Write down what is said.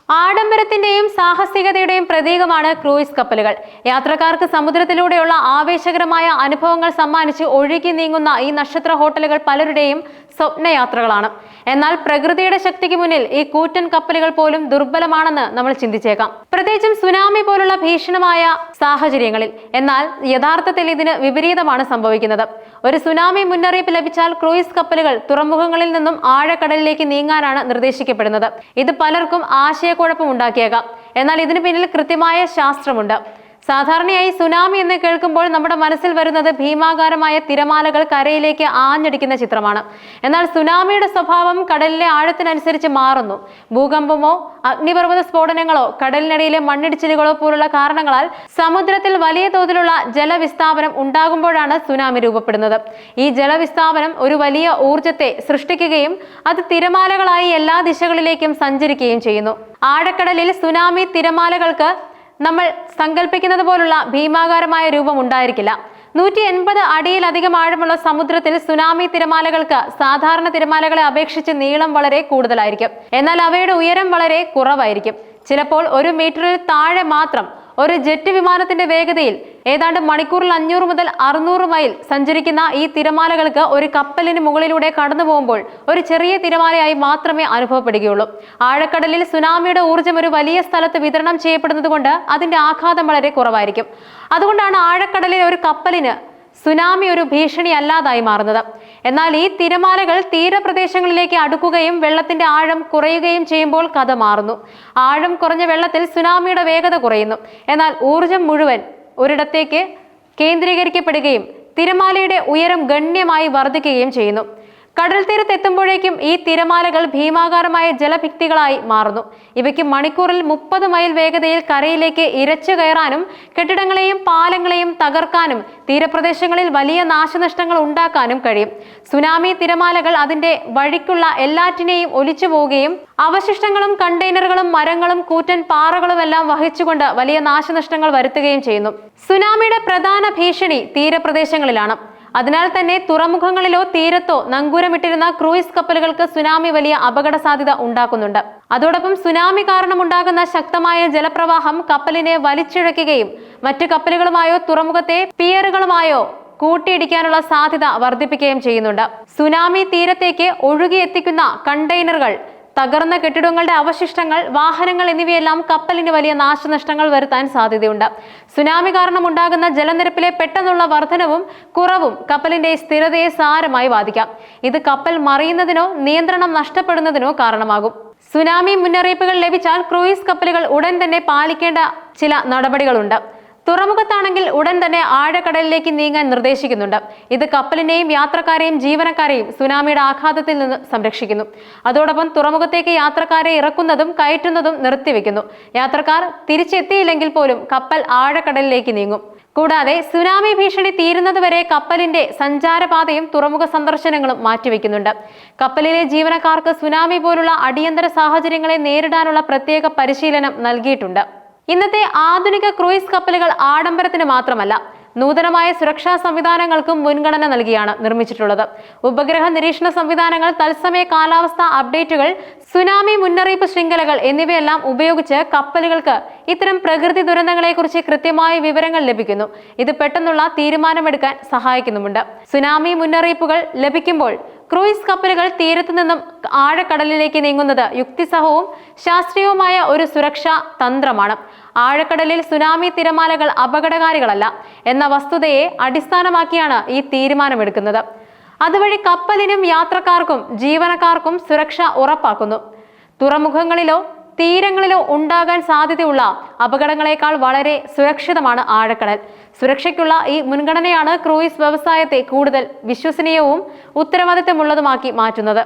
ആഡംബരത്തിന്റെയും സാഹസികതയുടെയും പ്രതീകമാണ് ക്രൂയിസ് കപ്പലുകൾ. യാത്രക്കാർക്ക് സമുദ്രത്തിലൂടെയുള്ള ആവേശകരമായ അനുഭവങ്ങൾ സമ്മാനിച്ച് ഒഴുകി നീങ്ങുന്ന ഈ നക്ഷത്ര ഹോട്ടലുകൾ പലരുടെയും സ്വപ്നയാത്രകളാണ്. എന്നാൽ പ്രകൃതിയുടെ ശക്തിക്ക് മുന്നിൽ ഈ കൂറ്റൻ കപ്പലുകൾ പോലും ദുർബലമാണെന്ന് നമ്മൾ ചിന്തിച്ചേക്കാം, പ്രത്യേകിച്ചും സുനാമി പോലുള്ള ഭീഷണമായ സാഹചര്യങ്ങളിൽ. എന്നാൽ യഥാർത്ഥത്തിൽ ഇതിന് വിപരീതമാണ് സംഭവിക്കുന്നത്. ഒരു സുനാമി മുന്നറിയിപ്പ് ലഭിച്ചാൽ ക്രൂയിസ് കപ്പലുകൾ തുറമുഖങ്ങളിൽ നിന്നും ആഴക്കടലിലേക്ക് നീങ്ങാനാണ് നിർദ്ദേശിക്കപ്പെടുന്നത്. ഇത് പലർക്കും ആശയക്കുഴപ്പം ഉണ്ടാക്കിയേക്കാം, എന്നാൽ ഇതിന് പിന്നിൽ കൃത്യമായ ശാസ്ത്രമുണ്ട്. സാധാരണയായി സുനാമി എന്ന് കേൾക്കുമ്പോൾ നമ്മുടെ മനസ്സിൽ വരുന്നത് ഭീമാകാരമായ തിരമാലകൾ കരയിലേക്ക് ആഞ്ഞടിക്കുന്ന ചിത്രമാണ്. എന്നാൽ സുനാമിയുടെ സ്വഭാവം കടലിലെ ആഴത്തിനനുസരിച്ച് മാറുന്നു. ഭൂകമ്പമോ അഗ്നിപർവ്വത സ്ഫോടനങ്ങളോ കടലിനടിയിലെ മണ്ണിടിച്ചിലുകളോ പോലുള്ള കാരണങ്ങളാൽ സമുദ്രത്തിൽ വലിയ തോതിലുള്ള ജലവിസ്ഥാപനം ഉണ്ടാകുമ്പോഴാണ് സുനാമി രൂപപ്പെടുന്നത്. ഈ ജലവിസ്ഥാപനം ഒരു വലിയ ഊർജത്തെ സൃഷ്ടിക്കുകയും അത് തിരമാലകളായി എല്ലാ ദിശകളിലേക്കും സഞ്ചരിക്കുകയും ചെയ്യുന്നു. ആഴക്കടലിൽ സുനാമി തിരമാലകൾക്ക് നമ്മൾ സങ്കല്പിക്കുന്നത് പോലുള്ള ഭീമാകാരമായ രൂപം ഉണ്ടായിരിക്കില്ല. 180 അടിയിലധികം ആഴമുള്ള സമുദ്രത്തിൽ സുനാമി തിരമാലകൾക്ക് സാധാരണ തിരമാലകളെ അപേക്ഷിച്ച് നീളം വളരെ കൂടുതലായിരിക്കും. എന്നാൽ അവയുടെ ഉയരം വളരെ കുറവായിരിക്കും. ചിലപ്പോൾ 1 മീറ്ററിൽ താഴെ മാത്രം. ഒരു ജെറ്റ് വിമാനത്തിന്റെ വേഗതയിൽ ഏതാണ്ട് മണിക്കൂറിൽ 500 മുതൽ 600 മൈൽ സഞ്ചരിക്കുന്ന ഈ തിരമാലകൾക്ക് ഒരു കപ്പലിന് മുകളിലൂടെ കടന്നു പോകുമ്പോൾ ഒരു ചെറിയ തിരമാലയായി മാത്രമേ അനുഭവപ്പെടുകയുള്ളൂ. ആഴക്കടലിൽ സുനാമിയുടെ ഊർജ്ജം ഒരു വലിയ സ്ഥലത്ത് വിതരണം ചെയ്യപ്പെടുന്നത് കൊണ്ട് അതിന്റെ ആഘാതം വളരെ കുറവായിരിക്കും. അതുകൊണ്ടാണ് ആഴക്കടലിൽ ഒരു കപ്പലിന് സുനാമി ഒരു ഭീഷണി അല്ലാതായി മാറുന്നത്. എന്നാൽ ഈ തിരമാലകൾ തീരപ്രദേശങ്ങളിലേക്ക് അടുക്കുകയും വെള്ളത്തിന്റെ ആഴം കുറയുകയും ചെയ്യുമ്പോൾ കഥ മാറുന്നു. ആഴം കുറഞ്ഞ വെള്ളത്തിൽ സുനാമിയുടെ വേഗത കുറയുന്നു, എന്നാൽ ഊർജം മുഴുവൻ ഒരിടത്തേക്ക് കേന്ദ്രീകരിക്കപ്പെടുകയും തിരമാലയുടെ ഉയരം ഗണ്യമായി വർദ്ധിക്കുകയും ചെയ്യുന്നു. കടൽ തീരത്തെത്തുമ്പോഴേക്കും ഈ തിരമാലകൾ ഭീമാകാരമായ ജലഭിത്തികളായി മാറുന്നു. ഇവയ്ക്ക് മണിക്കൂറിൽ 30 മൈൽ വേഗതയിൽ കരയിലേക്ക് ഇരച്ചു കയറാനും കെട്ടിടങ്ങളെയും പാലങ്ങളെയും തകർക്കാനും തീരപ്രദേശങ്ങളിൽ വലിയ നാശനഷ്ടങ്ങൾ ഉണ്ടാക്കാനും കഴിയും. സുനാമി തിരമാലകൾ അതിന്റെ വഴിക്കുള്ള എല്ലാറ്റിനെയും ഒലിച്ചു പോവുകയും അവശിഷ്ടങ്ങളും കണ്ടെയ്നറുകളും മരങ്ങളും കൂറ്റൻ പാറകളുമെല്ലാം വഹിച്ചുകൊണ്ട് വലിയ നാശനഷ്ടങ്ങൾ വരുത്തുകയും ചെയ്യുന്നു. സുനാമിയുടെ പ്രധാന ഭീഷണി തീരപ്രദേശങ്ങളിലാണ്. അതിനാൽ തന്നെ തുറമുഖങ്ങളിലോ തീരത്തോ നങ്കൂരമിട്ടിരുന്ന ക്രൂയിസ് കപ്പലുകൾക്ക് സുനാമി വലിയ അപകട സാധ്യത ഉണ്ടാക്കുന്നുണ്ട്. അതോടൊപ്പം സുനാമി കാരണം ഉണ്ടാകുന്ന ശക്തമായ ജലപ്രവാഹം കപ്പലിനെ വലിച്ചിഴയ്ക്കുകയും മറ്റു കപ്പലുകളുമായോ തുറമുഖത്തെ പിയറുകളുമായോ കൂട്ടിയിടിക്കാനുള്ള സാധ്യത വർദ്ധിപ്പിക്കുകയും ചെയ്യുന്നുണ്ട്. സുനാമി തീരത്തേക്ക് ഒഴുകിയെത്തിക്കുന്ന കണ്ടെയ്നറുകൾ, തകർന്ന കെട്ടിടങ്ങളുടെ അവശിഷ്ടങ്ങൾ, വാഹനങ്ങൾ എന്നിവയെല്ലാം കപ്പലിന് വലിയ നാശനഷ്ടങ്ങൾ വരുത്താൻ സാധ്യതയുണ്ട്. സുനാമി കാരണം ഉണ്ടാകുന്ന ജലനിരപ്പിലെ പെട്ടെന്നുള്ള വർധനവും കുറവും കപ്പലിന്റെ സ്ഥിരതയെ സാരമായി ബാധിക്കാം. ഇത് കപ്പൽ മറിയുന്നതിനോ നിയന്ത്രണം നഷ്ടപ്പെടുന്നതിനോ കാരണമാകും. സുനാമി മുന്നറിയിപ്പുകൾ ലഭിച്ചാൽ ക്രൂയിസ് കപ്പലുകൾ ഉടൻ തന്നെ പാലിക്കേണ്ട ചില നടപടികളുണ്ട്. തുറമുഖത്താണെങ്കിൽ ഉടൻ തന്നെ ആഴക്കടലിലേക്ക് നീങ്ങാൻ നിർദ്ദേശിക്കുന്നുണ്ട്. ഇത് കപ്പലിനെയും യാത്രക്കാരെയും ജീവനക്കാരെയും സുനാമിയുടെ ആഘാതത്തിൽ നിന്ന് സംരക്ഷിക്കുന്നു. അതോടൊപ്പം തുറമുഖത്തേക്ക് യാത്രക്കാരെ ഇറക്കുന്നതും കയറ്റുന്നതും നിർത്തിവെക്കുന്നു. യാത്രക്കാർ തിരിച്ചെത്തിയില്ലെങ്കിൽ പോലും കപ്പൽ ആഴക്കടലിലേക്ക് നീങ്ങും. കൂടാതെ സുനാമി ഭീഷണി തീരുന്നതുവരെ കപ്പലിന്റെ സഞ്ചാരപാതയും തുറമുഖ സന്ദർശനങ്ങളും മാറ്റിവെക്കുന്നുണ്ട്. കപ്പലിലെ ജീവനക്കാർക്ക് സുനാമി പോലുള്ള അടിയന്തര സാഹചര്യങ്ങളെ നേരിടാനുള്ള പ്രത്യേക പരിശീലനം നൽകിയിട്ടുണ്ട്. ഇന്നത്തെ ആധുനിക ക്രൂയിസ് കപ്പലുകൾ ആഡംബരത്തിന് മാത്രമല്ല, നൂതനമായ സുരക്ഷാ സംവിധാനങ്ങൾക്കും മുൻഗണന നൽകിയാണ് നിർമ്മിച്ചിട്ടുള്ളത്. ഉപഗ്രഹ നിരീക്ഷണ സംവിധാനങ്ങൾ, തത്സമയ കാലാവസ്ഥാ അപ്ഡേറ്റുകൾ, സുനാമി മുന്നറിയിപ്പ് ശൃംഖലകൾ എന്നിവയെല്ലാം ഉപയോഗിച്ച് കപ്പലുകൾക്ക് ഇത്തരം പ്രകൃതി ദുരന്തങ്ങളെക്കുറിച്ച് കൃത്യമായ വിവരങ്ങൾ ലഭിക്കുന്നു. ഇത് പെട്ടെന്നുള്ള തീരുമാനമെടുക്കാൻ സഹായിക്കുന്നുമുണ്ട്. സുനാമി മുന്നറിയിപ്പുകൾ ലഭിക്കുമ്പോൾ ക്രൂയിസ് കപ്പലുകൾ തീരത്തു നിന്നും ആഴക്കടലിലേക്ക് നീങ്ങുന്നത് യുക്തിസഹവും ശാസ്ത്രീയവുമായ ഒരു സുരക്ഷാ തന്ത്രമാണ്. ആഴക്കടലിൽ സുനാമി തിരമാലകൾ അപകടകാരികളല്ല എന്ന വസ്തുതയെ അടിസ്ഥാനമാക്കിയാണ് ഈ തീരുമാനമെടുക്കുന്നത്. അതുവഴി കപ്പലിനും യാത്രക്കാർക്കും ജീവനക്കാർക്കും സുരക്ഷ ഉറപ്പാക്കുന്നു. തുറമുഖങ്ങളിലോ തീരങ്ങളിലോ ഉണ്ടാകാൻ സാധ്യതയുള്ള അപകടങ്ങളെക്കാൾ വളരെ സുരക്ഷിതമാണ് ആഴക്കടൽ. സുരക്ഷയ്ക്കുള്ള ഈ മുൻഗണനയാണ് ക്രൂയിസ് വ്യവസായത്തെ കൂടുതൽ വിശ്വസനീയവും ഉത്തരവാദിത്തമുള്ളതുമാക്കി മാറ്റുന്നത്.